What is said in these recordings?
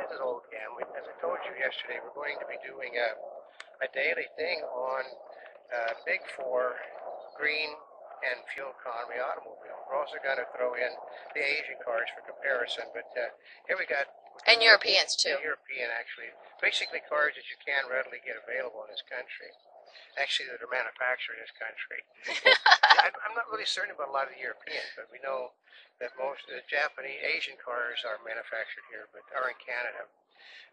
this is OCAM. As I told you yesterday, we're going to be doing a daily thing on Big Four green and fuel economy automobile. We're also going to throw in the Asian cars for comparison, but here we got... And Europeans too. European, actually. Basically cars that you can readily get available in this country. Actually, that are manufactured in this country. I'm not really certain about a lot of the Europeans, but we know that most of the Japanese, Asian cars are manufactured here, but are in Canada.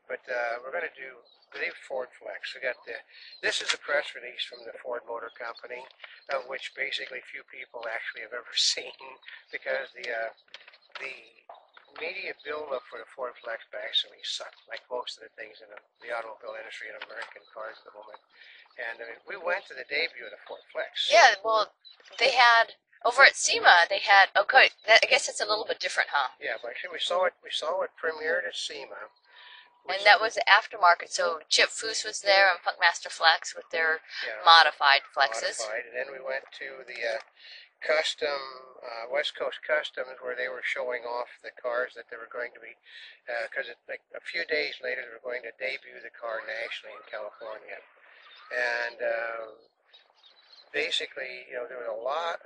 But we're going to do the Ford Flex. We got this is a press release from the Ford Motor Company, which basically few people actually have ever seen, because the media build-up for the Ford Flex basically sucked, like most of the things in the automobile industry and American cars at the moment. And we went to the debut of the Ford Flex. Yeah, well, they had over at SEMA. They had I guess it's a little bit different, huh? Yeah, but actually we saw it premiered at SEMA. And that was the aftermarket. So Chip Foose was there and Funkmaster Flex with their modified Flexes. And then we went to the custom West Coast Customs, where they were showing off the cars that they were going to be, because like a few days later they were going to debut the car nationally in California. And basically, there was a lot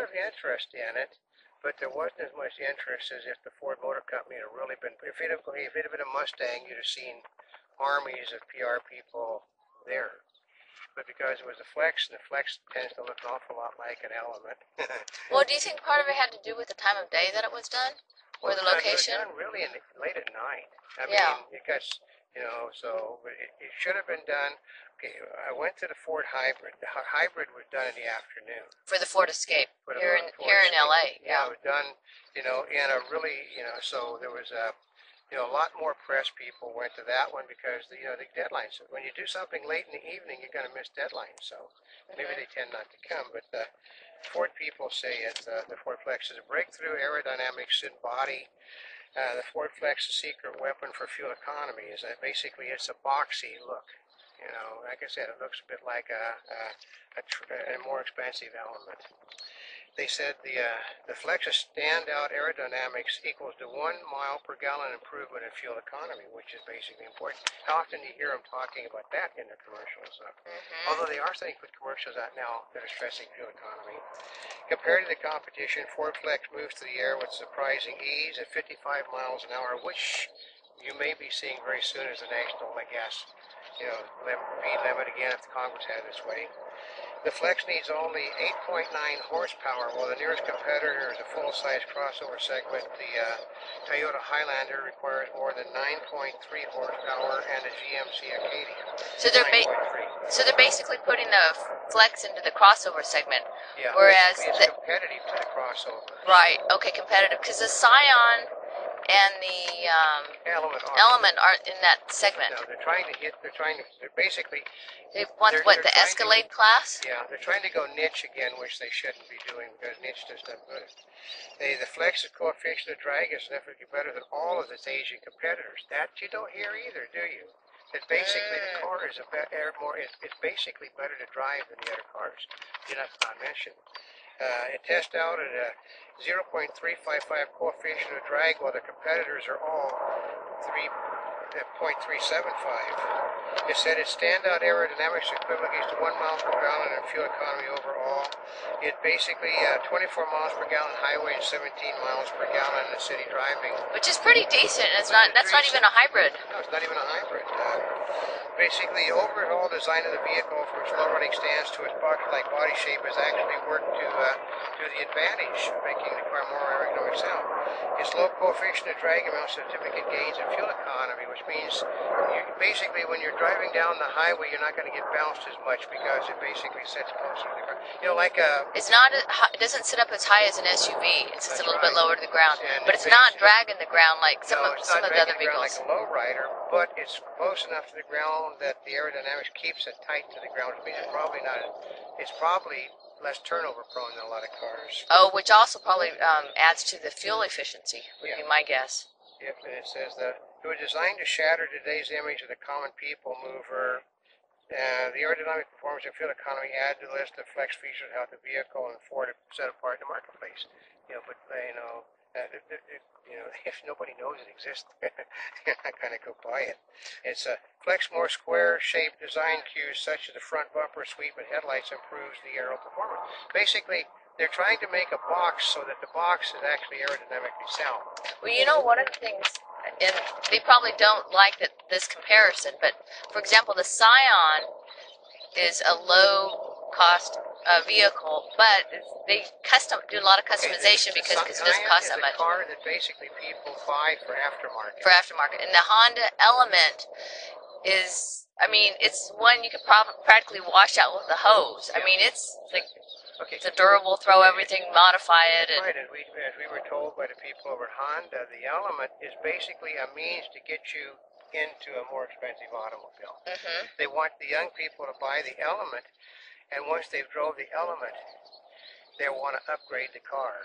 of interest in it, but there wasn't as much interest as if the Ford Motor Company had really been. If it had been a Mustang, you'd have seen armies of PR people there. But because it was a Flex, and the Flex tends to look an awful lot like an Element. Well, do you think part of it had to do with the time of day that it was done, or the location? It was done really late at night. I mean, because so it should have been done. Okay, I went to the Ford Hybrid. The Hybrid was done in the afternoon. For the Ford Escape here in LA. Yeah, it was done, in a really, so there was a lot more press people went to that one because the deadlines. When you do something late in the evening, you're going to miss deadlines. So maybe they tend not to come. But the Ford people say the Ford Flex is a breakthrough aerodynamics in body. The Ford Flex, the secret weapon for fuel economy, is that basically it's a boxy look. Like I said, it looks a bit like a more expensive Element. They said the Flex's standout aerodynamics equals to 1 mile per gallon improvement in fuel economy, which is basically important. How often do you hear them talking about that in their commercials? Although they are starting to put commercials out now that are stressing fuel economy. Compared to the competition, Ford Flex moves through the air with surprising ease at 55 miles an hour, which you may be seeing very soon as the national, I guess, speed limit again if the Congress had its way. The Flex needs only 8.9 horsepower, while the nearest competitor is a full-size crossover segment. The Toyota Highlander requires more than 9.3 horsepower, and the GMC Acadia. So they're basically putting the Flex into the crossover segment, whereas it's competitive to the crossover. Right. Okay, competitive, because the Scion and the Element aren't in that segment. No, they're basically... They want, the Escalade class? Yeah, they're trying to go niche again, which they shouldn't be doing, because niche does not good. The Flex's coefficient of drag is significantly better than all of its Asian competitors. That you don't hear either, do you? That basically the car is it's basically better to drive than the other cars. That's not mentioned. It tests out at a 0.355 coefficient of drag, while the competitors are all 0.375. It said its standout aerodynamics equivalent is to 1 mile per gallon in fuel economy overall. It basically 24 miles per gallon highway and 17 miles per gallon in the city driving. Which is pretty decent. That's not even a hybrid. No, it's not even a hybrid. Basically, the overall design of the vehicle, from its low-running stance to its bucket-like body shape, has actually worked to the advantage of making the car more aerodynamic sound. Its low coefficient of drag amounts to significant gains in fuel economy, which means basically when you're driving down the highway, you're not going to get bounced as much because it basically sits closer to the ground. It's not. It doesn't sit up as high as an SUV. It sits a little bit lower to the ground, but it's not dragging the ground like some of the other vehicles. Like a lowrider, but it's close enough to the ground that the aerodynamics keeps it tight to the ground, which means it's probably less turnover prone than a lot of cars. Oh, which also probably adds to the fuel efficiency, would be my guess. Yep, and it says that it was designed to shatter today's image of the common people mover. The aerodynamic performance and fuel economy add to the list of Flex features how the vehicle and Ford set apart in the marketplace. if nobody knows it exists, you're not going to go buy it. It's a Flexmore square shaped design cues such as the front bumper sweep and headlights improves the aero performance. Basically, they're trying to make a box so that the box is actually aerodynamically sound. Well, you know, one of the things, and they probably don't like this comparison, but for example, the Scion is a low-cost vehicle, but they do a lot of customization because it doesn't cost that much. It's a car that basically people buy for aftermarket. And the Honda Element is, I mean, it's one you could practically wash out with a hose. I mean, it's like, it's a durable, throw everything, modify it. And right, and as we were told by the people over at Honda, the Element is basically a means to get you into a more expensive automobile. They want the young people to buy the Element, and once they've drove the Element, they'll want to upgrade the car.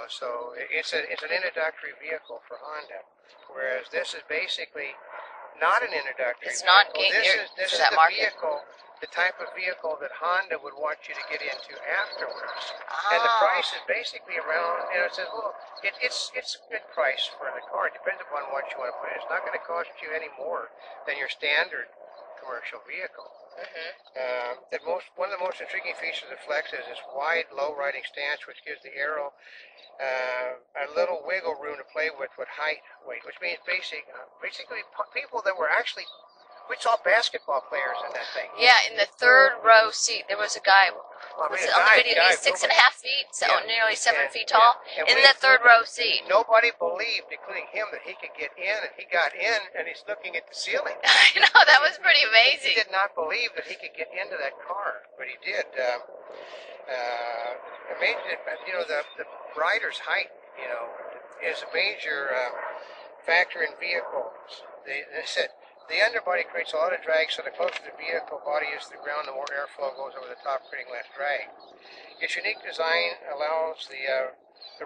So it's an introductory vehicle for Honda, whereas this is basically not an introductory it's vehicle. not This is that the market. vehicle, the type of vehicle that Honda would want you to get into afterwards. And the price is basically around, it says, well, it's a good price for the car. It depends upon what you want to put in. It's not going to cost you any more than your standard commercial vehicle. One of the most intriguing features of Flex is its wide, low riding stance, which gives the aero a little wiggle room to play with height, weight, which means basically people that were actually, we saw basketball players in that thing. Yeah, in the third row seat, there was a guy. On the video, he's 6.5 feet, so nearly 7 feet tall, in the third row seat. Nobody believed, including him, that he could get in, and he got in, and he's looking at the ceiling. I know, that was pretty amazing. He did not believe that he could get into that car, but he did. The rider's height, is a major factor in vehicles. They said the underbody creates a lot of drag, so the closer the vehicle body is to the ground, the more airflow goes over the top, creating less drag. Its unique design allows the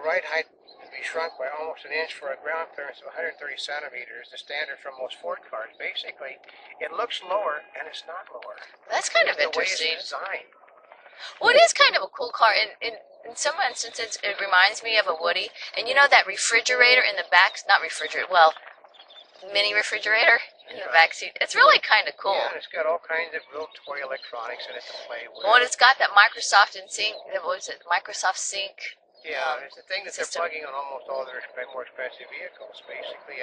ride height to be shrunk by almost an inch for a ground clearance of 130 centimeters, the standard for most Ford cars. Basically, it looks lower, and it's not lower. That's kind of interesting. The way it's designed. Well, it is kind of a cool car. In some instances, it reminds me of a Woody. And you know that refrigerator in the back, not refrigerator, well, mini refrigerator in the back seat. It's really kind of cool. Yeah, and it's got all kinds of little toy electronics in it to play with. Well, it's got that Microsoft Sync. What was it? Microsoft Sync. Yeah, it's the thing that they're plugging on almost all their more expensive vehicles. Basically,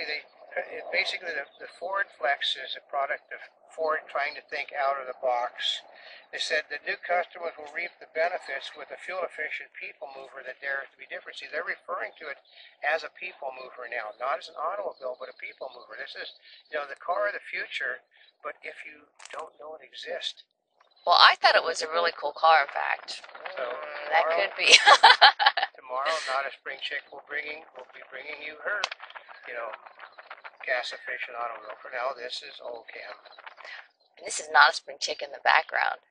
the Ford Flex is a product of Ford trying to think out of the box. They said that new customers will reap the benefits with a fuel-efficient people mover that dares to be different. See, they're referring to it as a people mover now, not as an automobile, but a people mover. This is, the car of the future, but if you don't know it exists. Well, I thought it was a really cool car, in fact. So that could be. Tomorrow, Not a Spring Chick will be bringing you her, gas-efficient automobile. For now, this is Old Cam. And this is Not a Spring Chick in the background.